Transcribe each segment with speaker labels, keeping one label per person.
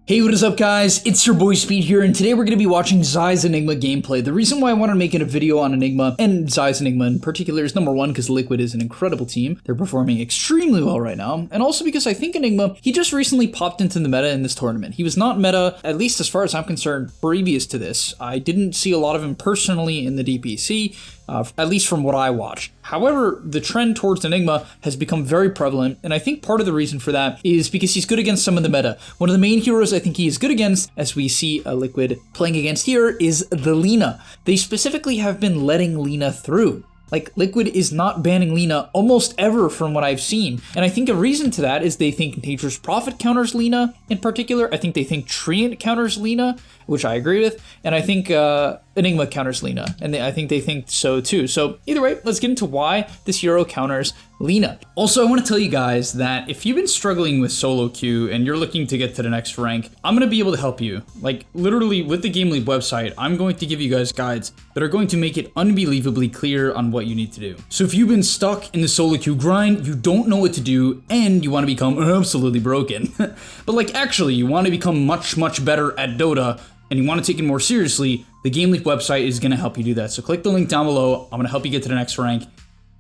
Speaker 1: Hey, what is up guys? It's your boy Speed here, and today we're going to be watching ZAI'S Enigma gameplay. The reason why I wanted to make it a video on Enigma, and ZAI'S Enigma in particular, is number one, because Liquid is an incredible team. They're performing extremely well right now, and also because I think Enigma, he just recently popped into the meta in this tournament. He was not meta, at least as far as I'm concerned, previous to this. I didn't see a lot of him personally in the DPC, at least from what I watched. However, the trend towards Enigma has become very prevalent, and I think part of the reason for that is because he's good against some of the meta. One of the main heroes I think he is good against, as we see a Liquid playing against here, is the Lina. They specifically have been letting Lina through. Like, Liquid is not banning Lina almost ever from what I've seen. And I think a reason to that is they think Nature's Prophet counters Lina in particular. I think they think Treant counters Lina, which I agree with. And I think Enigma counters Lina. And I think they think so too. So either way, let's get into why this hero counters Lina. Also, I want to tell you guys that if you've been struggling with solo queue and you're looking to get to the next rank, I'm going to be able to help you. Like, literally with the gameleap website, I'm going to give you guys guides that are going to make it unbelievably clear on what you need to do. So if you've been stuck in the solo queue grind, you don't know what to do, and you want to become absolutely broken, but like actually you want to become much better at Dota, and you want to take it more seriously, the gameleap website is going to help you do that. So click the link down below. I'm going to help you get to the next rank, and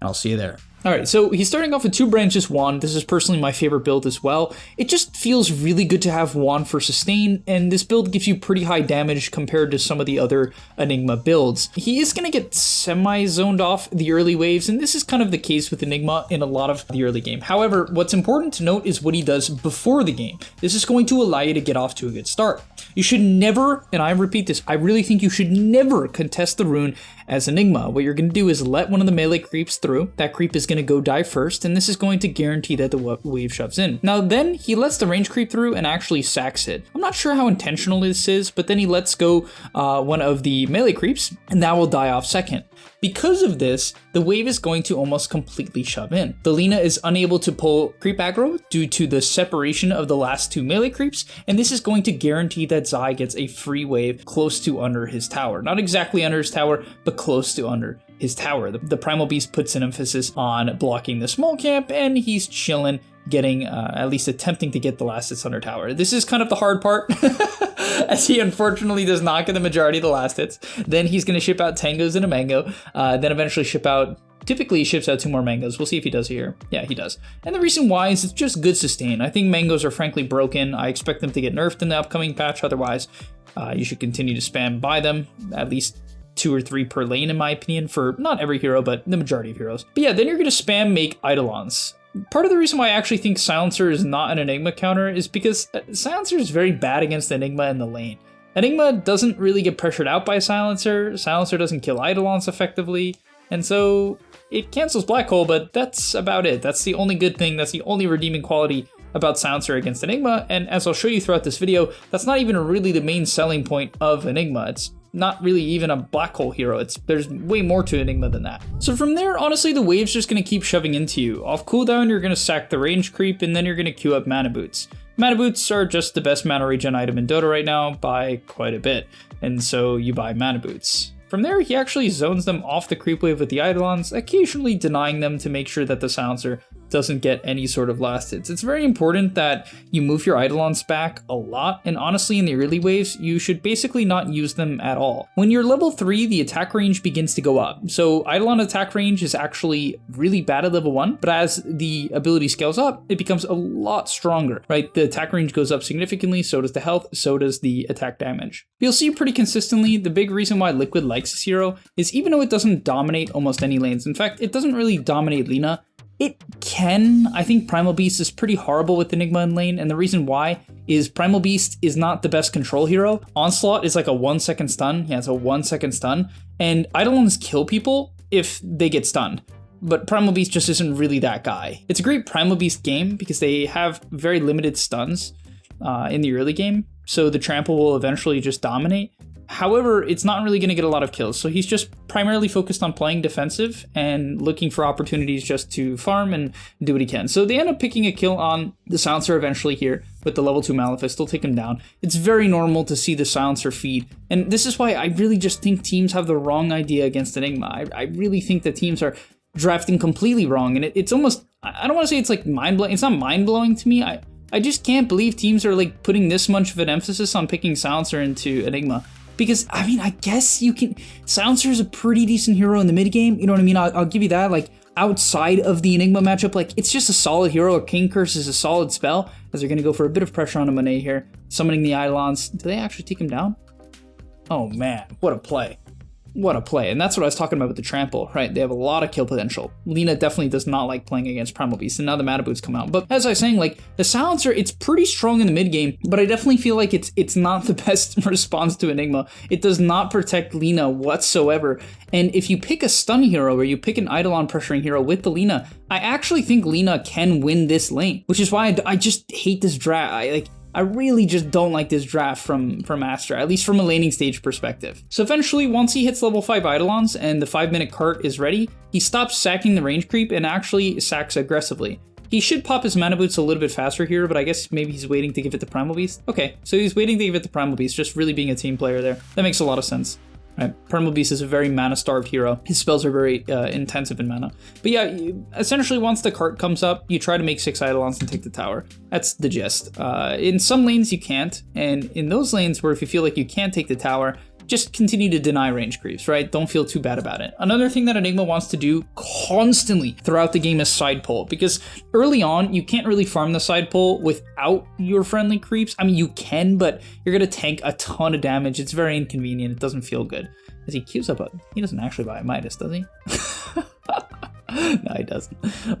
Speaker 1: I'll see you there. Alright, so he's starting off with 2 branches wand. This is personally my favorite build as well. It just feels really good to have wand for sustain, and this build gives you pretty high damage compared to some of the other Enigma builds. He is going to get semi-zoned off the early waves, and this is kind of the case with Enigma in a lot of the early game. However, what's important to note is what he does before the game. This is going to allow you to get off to a good start. You should never, and I repeat this, I really think you should never contest the rune as Enigma. What you're going to do is let one of the melee creeps through. That creep is going to go die first, and this is going to guarantee that the wave shoves in. Now then, he lets the range creep through and actually sacks it. I'm not sure how intentional this is, but then he lets go one of the melee creeps, and that will die off second. Because of this, the wave is going to almost completely shove in. The Lina is unable to pull creep aggro due to the separation of the last 2 melee creeps, and this is going to guarantee that ZAI gets a free wave close to under his tower. Not exactly under his tower, but close to under his tower. The Primal Beast puts an emphasis on blocking the small camp, and he's chilling, getting, at least attempting to get the last hits under tower. This is kind of the hard part, as he unfortunately does not get the majority of the last hits. Then he's going to ship out tangos and a mango, then eventually typically he ships out 2 more mangoes. We'll see if he does here. Yeah, he does. And the reason why is it's just good sustain. I think mangoes are frankly broken. I expect them to get nerfed in the upcoming patch. Otherwise, you should continue to spam buy them, at least 2 or 3 per lane in my opinion, for not every hero, but the majority of heroes. But yeah, then you're going to spam make Eidolons. Part of the reason why I actually think Silencer is not an Enigma counter is because Silencer is very bad against Enigma in the lane. Enigma doesn't really get pressured out by Silencer. Silencer doesn't kill Eidolons effectively, and so it cancels Black Hole, but that's about it. That's the only good thing, that's the only redeeming quality about Silencer against Enigma, and as I'll show you throughout this video, that's not even really the main selling point of Enigma. It's not really even a Black Hole hero. There's way more to Enigma than that. So from there, honestly, the wave's just going to keep shoving into you. Off cooldown, you're going to sack the range creep, and then you're going to queue up mana boots. Mana boots are just the best mana regen item in Dota right now by quite a bit, and so you buy mana boots. From there, he actually zones them off the creep wave with the Eidolons, occasionally denying them to make sure that the Silencer doesn't get any sort of last hits. It's very important that you move your Eidolons back a lot, and honestly in the early waves, you should basically not use them at all. When you're level 3, the attack range begins to go up. So Eidolon attack range is actually really bad at level 1, but as the ability scales up, it becomes a lot stronger, right? The attack range goes up significantly, so does the health, so does the attack damage. You'll see pretty consistently, the big reason why Liquid likes this hero is even though it doesn't dominate almost any lanes, in fact, it doesn't really dominate Lina, it can. I think Primal Beast is pretty horrible with Enigma in lane, and the reason why is Primal Beast is not the best control hero. Onslaught is like a 1-second stun. Yeah, it's a 1-second stun, and Eidolons kill people if they get stunned. But Primal Beast just isn't really that guy. It's a great Primal Beast game because they have very limited stuns in the early game, so the trample will eventually just dominate. However, it's not really going to get a lot of kills, so he's just primarily focused on playing defensive and looking for opportunities just to farm and do what he can. So they end up picking a kill on the Silencer eventually here with the level 2 Malefice. They'll take him down. It's very normal to see the Silencer feed, and this is why I really just think teams have the wrong idea against Enigma. I really think that teams are drafting completely wrong, and it's almost, I don't want to say it's like mind-blowing. It's not mind-blowing to me. I just can't believe teams are like putting this much of an emphasis on picking Silencer into Enigma. Because, I mean, I guess you can... Silencer is a pretty decent hero in the mid game. You know what I mean? I'll give you that. Like, outside of the Enigma matchup, like, it's just a solid hero. Or King Curse is a solid spell, as they're going to go for a bit of pressure on a Monet here. Summoning the Eidolons. Do they actually take him down? Oh, man. What a play. What a play. And that's what I was talking about with the trample, right? They have a lot of kill potential. Lina definitely does not like playing against Primal Beast, and now the Mana Boots come out. But as I was saying, like, the Silencer, it's pretty strong in the mid game, but I definitely feel like it's not the best response to Enigma. It does not protect Lina whatsoever. And if you pick a stun hero or you pick an Eidolon pressuring hero with the Lina, I actually think Lina can win this lane, which is why I just hate this draft. I really just don't like this draft from Astra, at least from a laning stage perspective. So eventually, once he hits level 5 Eidolons and the 5-minute cart is ready, he stops sacking the range creep and actually sacks aggressively. He should pop his Mana Boots a little bit faster here, but I guess maybe he's waiting to give it to Primal Beast. Okay, so he's waiting to give it to Primal Beast, just really being a team player there. That makes a lot of sense. Right. Primal Beast is a very mana-starved hero. His spells are very intensive in mana. But yeah, essentially once the cart comes up, you try to make 6 Eidolons and take the tower. That's the gist. In some lanes you can't, and in those lanes where if you feel like you can't take the tower, just continue to deny range creeps, right? Don't feel too bad about it. Another thing that Enigma wants to do constantly throughout the game is side pull, because early on, you can't really farm the side pull without your friendly creeps. I mean, you can, but you're gonna tank a ton of damage. It's very inconvenient. It doesn't feel good. As he queues up, he doesn't actually buy a Midas, does he? No, he doesn't.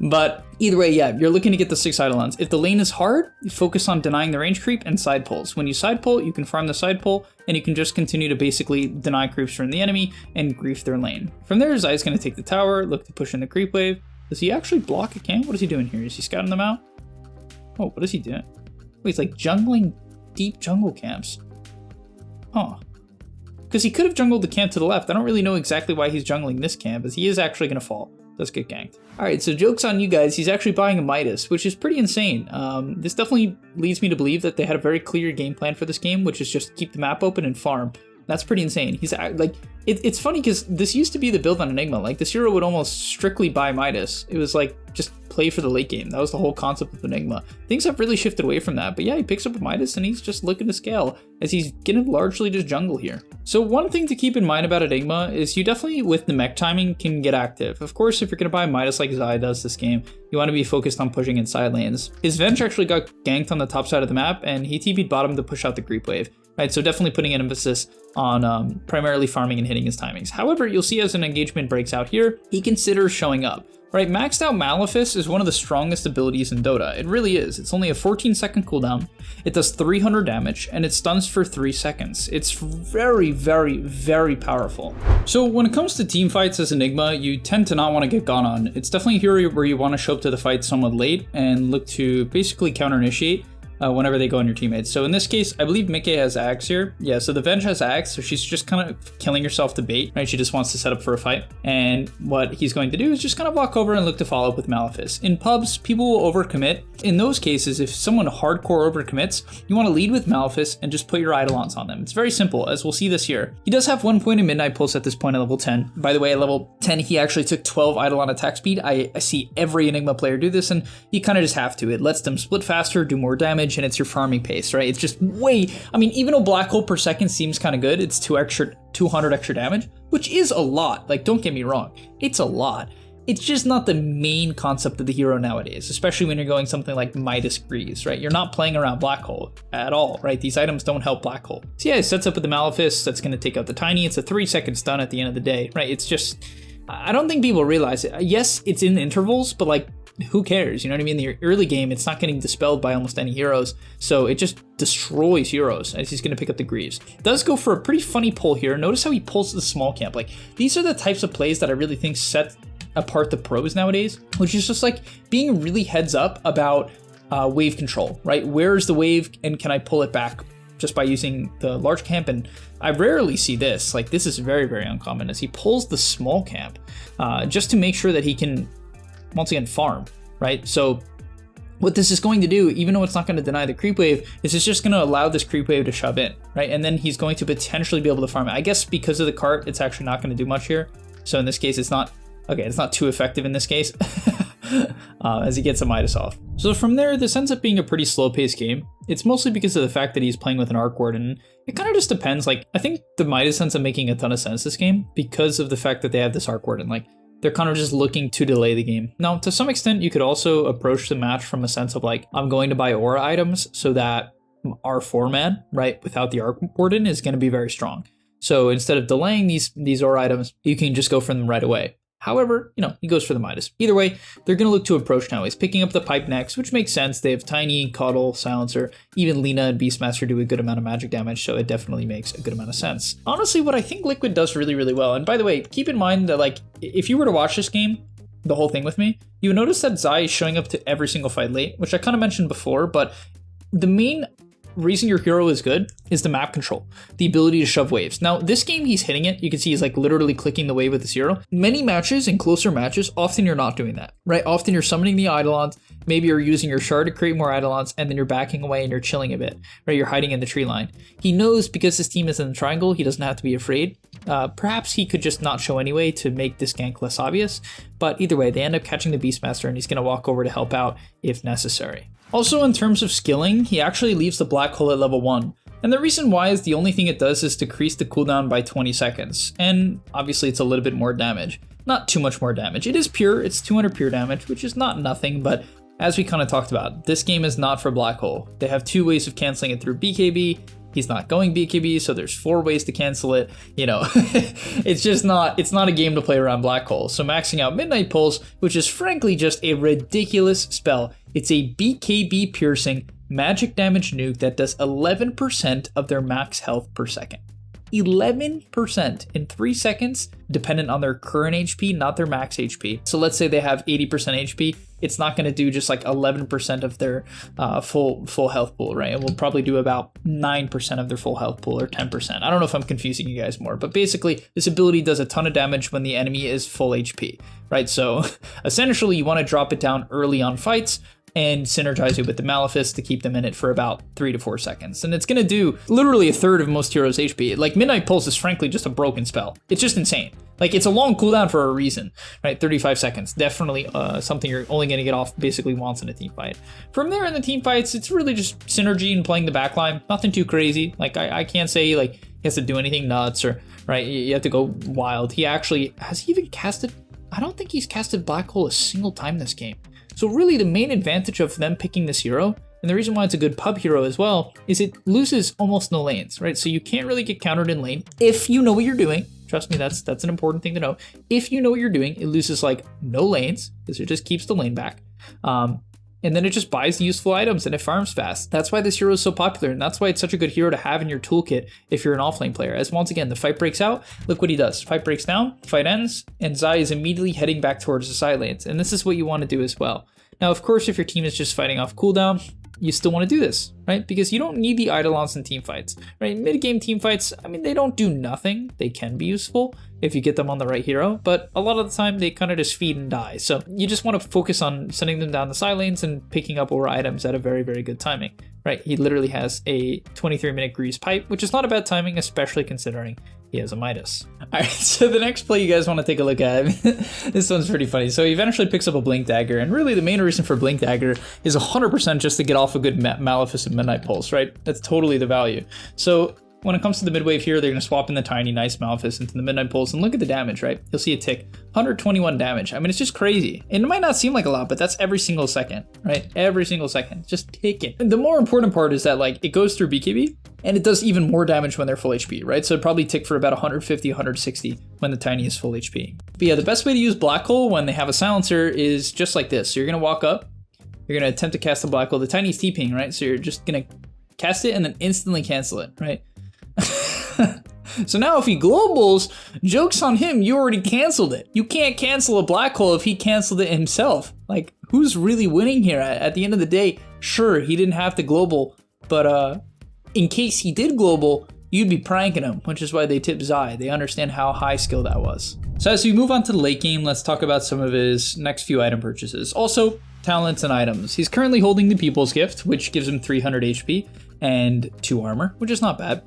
Speaker 1: But either way, yeah, you're looking to get the 6 Eidolons. If the lane is hard, you focus on denying the range creep and side pulls. When you side pull, you can farm the side pull, and you can just continue to basically deny creeps from the enemy and grief their lane. From there, ZAI'S going to take the tower, look to push in the creep wave. Does he actually block a camp? What is he doing here? Is he scouting them out? Oh, what is he doing? Oh, he's like jungling deep jungle camps. Huh. Because he could have jungled the camp to the left. I don't really know exactly why he's jungling this camp, as he is actually going to fall. Does get ganked. All right, so joke's on you guys. He's actually buying a Midas, which is pretty insane. This definitely leads me to believe that they had a very clear game plan for this game, which is just keep the map open and farm. That's pretty insane. He's like, it's funny because this used to be the build on Enigma. Like this hero would almost strictly buy Midas. It was like just play for the late game. That was the whole concept of Enigma. Things have really shifted away from that. But yeah, he picks up a Midas and he's just looking to scale as he's gonna largely just jungle here. So one thing to keep in mind about Enigma is you definitely, with the mech timing, can get active. Of course, if you're gonna buy Midas like ZAI does this game, you want to be focused on pushing inside lanes. His Venge actually got ganked on the top side of the map and he TP'd bottom to push out the creep wave. Right, so definitely putting an emphasis on primarily farming and hitting his timings. However, you'll see as an engagement breaks out here, he considers showing up. Right, maxed out Malefice is one of the strongest abilities in Dota. It really is. It's only a 14-second cooldown. It does 300 damage, and it stuns for 3 seconds. It's very, very, very powerful. So when it comes to team fights as Enigma, you tend to not want to get gone on. It's definitely a hero where you want to show up to the fight somewhat late and look to basically counter-initiate whenever they go on your teammates. So in this case, I believe Mickey has Axe here. Yeah, so the Venge has Axe, so she's just kind of killing herself to bait, right? She just wants to set up for a fight. And what he's going to do is just kind of walk over and look to follow up with Malefice. In pubs, people will overcommit. In those cases, if someone hardcore overcommits, you want to lead with Malefice and just put your Eidolons on them. It's very simple, as we'll see this here. He does have 1 point in Midnight Pulse at this point at level 10. By the way, at level 10, he actually took 12 Eidolon attack speed. I see every Enigma player do this, and you kind of just have to. It lets them split faster, do more damage, and it's your farming pace, right? It's just way, I mean, even a black hole per second seems kind of good. It's 200 extra damage, which is a lot. Like, don't get me wrong, it's a lot. It's just not the main concept of the hero nowadays, especially when you're going something like Midas Greaves, right? You're not playing around black hole at all, right? These items don't help black hole. So yeah, it sets up with the Malefice. That's going to take out the Tiny. It's a 3-second stun at the end of the day, right? It's just, I don't think people realize it. Yes, it's in intervals, but like, who cares? You know what I mean? In the early game, it's not getting dispelled by almost any heroes, so it just destroys heroes as he's going to pick up the Greaves. Does go for a pretty funny pull here. Notice how he pulls the small camp. Like, these are the types of plays that I really think set apart the pros nowadays, which is just like being really heads up about wave control, right? Where is the wave and can I pull it back just by using the large camp? And I rarely see this. Like, this is very, very uncommon as he pulls the small camp just to make sure that he can once again farm, right? So what this is going to do, even though it's not going to deny the creep wave, is it's just going to allow this creep wave to shove in, right? And then he's going to potentially be able to farm it. I guess because of the cart, it's actually not going to do much here. So in this case, it's not, okay, it's not too effective in this case. as he gets a Midas off. So from there, this ends up being a pretty slow-paced game. It's mostly because of the fact that he's playing with an Arc Ward, and it kind of just depends. Like, I think the Midas ends up making a ton of sense this game because of the fact that they have this Arc Ward, and like, they're kind of just looking to delay the game. Now, to some extent, you could also approach the match from a sense of like, I'm going to buy aura items so that our 4-man, right, without the Arc Warden is going to be very strong. So instead of delaying these aura items, you can just go for them right away. However, you know, he goes for the Midas. Either way, they're going to look to approach now. He's picking up the pipe next, which makes sense. They have Tiny, Cuddle, Silencer. Even Lina and Beastmaster do a good amount of magic damage, so it definitely makes a good amount of sense. Honestly, what I think Liquid does really, really well, and by the way, keep in mind that, like, if you were to watch this game, the whole thing with me, you would notice that ZAI is showing up to every single fight late, which I kind of mentioned before, but the main reason your hero is good is the map control, the ability to shove waves. Now, this game, he's hitting it. You can see he's like literally clicking the wave with his hero. Many matches and closer matches, often you're not doing that, right? Often you're summoning the Eidolons, maybe you're using your shard to create more Eidolons, and then you're backing away and you're chilling a bit, right? You're hiding in the tree line. He knows because his team is in the triangle, he doesn't have to be afraid. Perhaps he could just not show anyway to make this gank less obvious, but either way, they end up catching the Beastmaster and he's gonna walk over to help out if necessary. Also, in terms of skilling, he actually leaves the black hole at level 1. And the reason why is the only thing it does is decrease the cooldown by 20 seconds. And obviously it's a little bit more damage. Not too much more damage. It is pure, it's 200 pure damage, which is not nothing, but as we kind of talked about, this game is not for black hole. They have 2 ways of canceling it through BKB. He's not going BKB, so there's 4 ways to cancel it. You know, it's not a game to play around black hole. So maxing out Midnight Pulse, which is frankly just a ridiculous spell. It's a BKB piercing magic damage nuke that does 11% of their max health per second. 11% in 3 seconds, dependent on their current HP, not their max HP. So let's say they have 80% HP. It's not going to do just like 11% of their full health pool, right? It will probably do about 9% of their full health pool or 10%. I don't know if I'm confusing you guys more, but basically this ability does a ton of damage when the enemy is full HP, right? So essentially you want to drop it down early on fights and synergize it with the Malefice to keep them in it for about 3 to 4 seconds. And it's going to do literally a third of most heroes' HP. Like, Midnight Pulse is frankly just a broken spell. It's just insane. Like, it's a long cooldown for a reason, right? 35 seconds. Definitely something you're only going to get off basically once in a team fight. From there in the team fights, it's really just synergy and playing the backline. Nothing too crazy. Like, I can't say, like, he has to do anything nuts or, right, you have to go wild. He actually, has he even casted? I don't think he's casted Black Hole a single time this game. So really the main advantage of them picking this hero, and the reason why it's a good pub hero as well, is it loses almost no lanes, right? So you can't really get countered in lane if you know what you're doing. Trust me, that's an important thing to know. If you know what you're doing, it loses like no lanes, because it just keeps the lane back. And then it just buys the useful items and it farms fast. That's why this hero is so popular, and that's why it's such a good hero to have in your toolkit if you're an offlane player. As once again, the fight breaks out, look what he does. Fight breaks down, fight ends, and ZAI is immediately heading back towards the side lanes. And this is what you want to do as well. Now, of course, if your team is just fighting off cooldown, you still want to do this, right? Because you don't need the Eidolons in team fights, right? Mid-game team fights, I mean, they don't do nothing. They can be useful if you get them on the right hero, but a lot of the time they kind of just feed and die. So you just want to focus on sending them down the side lanes and picking up aura items at a very, very good timing, right? He literally has a 23-minute grease pipe, which is not a bad timing, especially considering he has a Midas. All right, so the next play you guys want to take a look at, this one's pretty funny. So he eventually picks up a Blink Dagger, and really the main reason for Blink Dagger is 100% just to get off a good Malefice and Midnight Pulse, right? That's totally the value. So when it comes to the mid wave here, they're going to swap in the Tiny, nice Malefice into the Midnight Pulse, and look at the damage, right? You'll see it tick 121 damage. I mean, it's just crazy. And it might not seem like a lot, but that's every single second, right? Every single second, just ticking. And the more important part is that, like, it goes through BKB, and it does even more damage when they're full HP, right? So it'd probably tick for about 150, 160 when the Tiny is full HP. But yeah, the best way to use Black Hole when they have a Silencer is just like this. So you're going to walk up, you're going to attempt to cast the Black Hole. The Tiny's TPing, right? So you're just going to cast it and then instantly cancel it, right? So now if he globals, joke's on him, you already canceled it. You can't cancel a Black Hole if he canceled it himself. Like, who's really winning here? At the end of the day, sure, he didn't have to global, but in case he did global, you'd be pranking him, which is why they tip ZAI. They understand how high skill that was. So as we move on to the late game, let's talk about some of his next few item purchases. Also, talents and items. He's currently holding the People's Gift, which gives him 300 HP and 2 armor, which is not bad.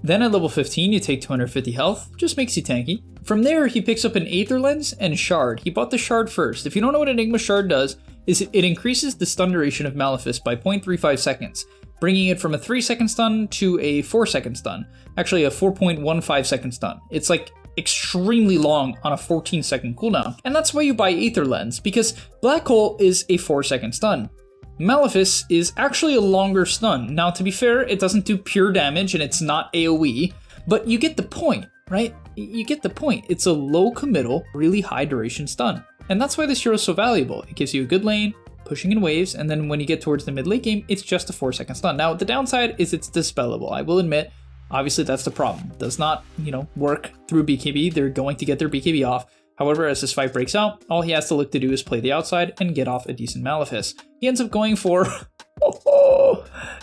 Speaker 1: Then at level 15, you take 250 health, just makes you tanky. From there, he picks up an Aether Lens and Shard. He bought the Shard first. If you don't know what Enigma Shard does, is it increases the stun duration of Malefice by 0.35 seconds, bringing it from a 3-second stun to a 4-second stun. Actually, a 4.15 second stun. It's like extremely long on a 14-second cooldown. And that's why you buy Aether Lens, because Black Hole is a 4-second stun. Malefice is actually a longer stun. Now, to be fair, it doesn't do pure damage and it's not AoE, but you get the point, right? You get the point. It's a low committal, really high duration stun. And that's why this hero is so valuable. It gives you a good lane, pushing in waves, and then when you get towards the mid late game, it's just a 4-second stun. Now, the downside is it's dispellable. I will admit, obviously that's the problem. It does not, work through BKB. They're going to get their BKB off. However, as this fight breaks out, all he has to look to do is play the outside and get off a decent Malefice. He ends up going for...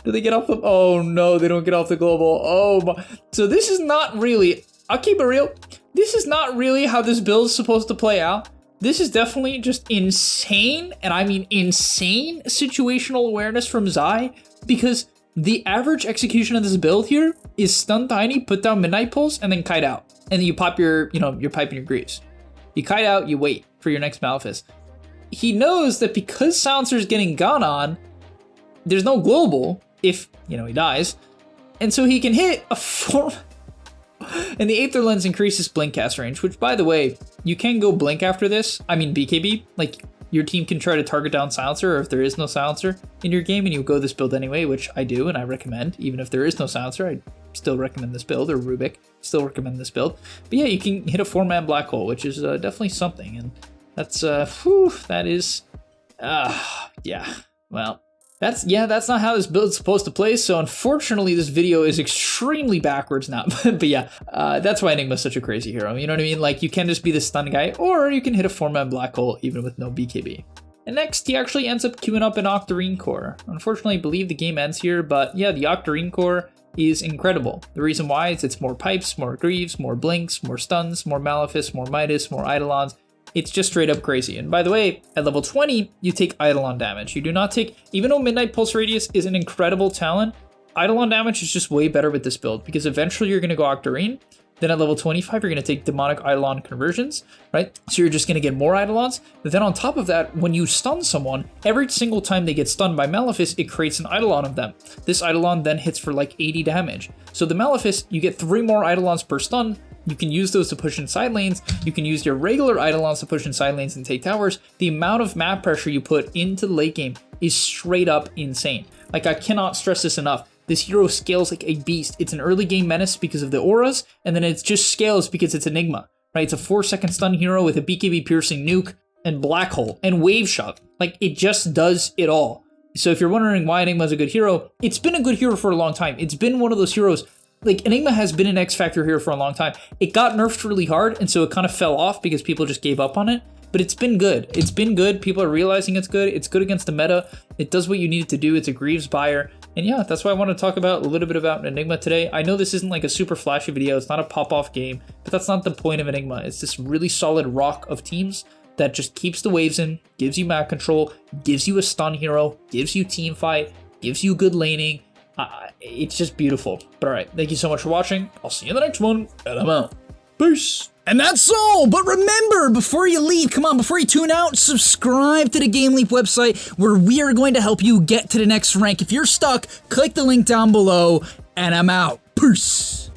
Speaker 1: do they get off the... Oh no, they don't get off the global. Oh my... So this is not really... I'll keep it real. This is not really how this build is supposed to play out. This is definitely just insane, and I mean insane, situational awareness from ZAI, because the average execution of this build here is stun tiny, put down midnight pulse, and then kite out. And then you pop your, your pipe and your greaves. You kite out, you wait for your next Malefice. He knows that because Silencer's getting gone on, there's no global if, he dies. And so he can hit a 4... And the Aether Lens increases blink cast range, which, by the way, you can go blink after this. I mean BKB. Like, your team can try to target down Silencer, or if there is no Silencer in your game and you go this build anyway, which I do and I recommend. Even if there is no Silencer, I still recommend this build, or Rubik, still recommend this build. But yeah, you can hit a 4-man Black Hole, which is definitely something. And that's, that is, yeah, well. That's not how this build is supposed to play, so unfortunately this video is extremely backwards now. But yeah, that's why Enigma is such a crazy hero, you know what I mean? Like, you can just be the stun guy, or you can hit a 4-man Black Hole even with no BKB. And next, he actually ends up queuing up an Octarine Core. Unfortunately, I believe the game ends here, but yeah, the Octarine Core is incredible. The reason why is it's more pipes, more greaves, more blinks, more stuns, more Malefice, more Midas, more Eidolons. It's just straight up crazy. And by the way, at level 20, you take Eidolon damage. You do not take, even though Midnight Pulse Radius is an incredible talent, Eidolon damage is just way better with this build, because eventually you're going to go Octarine. Then at level 25, you're going to take Demonic Eidolon conversions, right? So you're just going to get more Eidolons. But then on top of that, when you stun someone, every single time they get stunned by Malefice, it creates an Eidolon of them. This Eidolon then hits for like 80 damage. So the Malefice, you get 3 more Eidolons per stun. You can use those to push in side lanes. You can use your regular Eidolons to push in side lanes and take towers. The amount of map pressure you put into the late game is straight up insane. Like, I cannot stress this enough. This hero scales like a beast. It's an early game menace because of the auras, and then it just scales because it's Enigma, right? It's a 4-second stun hero with a BKB piercing nuke and Black Hole and Wave Shot. Like, it just does it all. So if you're wondering why Enigma is a good hero, it's been a good hero for a long time. It's been one of those heroes. Like, Enigma has been an X Factor hero for a long time. It got nerfed really hard, and so it kind of fell off because people just gave up on it. But it's been good. It's been good. People are realizing it's good. It's good against the meta. It does what you need it to do. It's a Greaves buyer. And yeah, that's why I want to talk about a little bit about Enigma today. I know this isn't like a super flashy video. It's not a pop-off game, but that's not the point of Enigma. It's this really solid rock of teams that just keeps the waves in, gives you map control, gives you a stun hero, gives you team fight, gives you good laning. It's just beautiful. But all right, thank you so much for watching. I'll see you in the next one, and I'm out. Peace.
Speaker 2: And that's all, but remember, before you leave, before you tune out, subscribe to the GameLeap website, where we are going to help you get to the next rank. If you're stuck, click the link down below, and I'm out. Peace.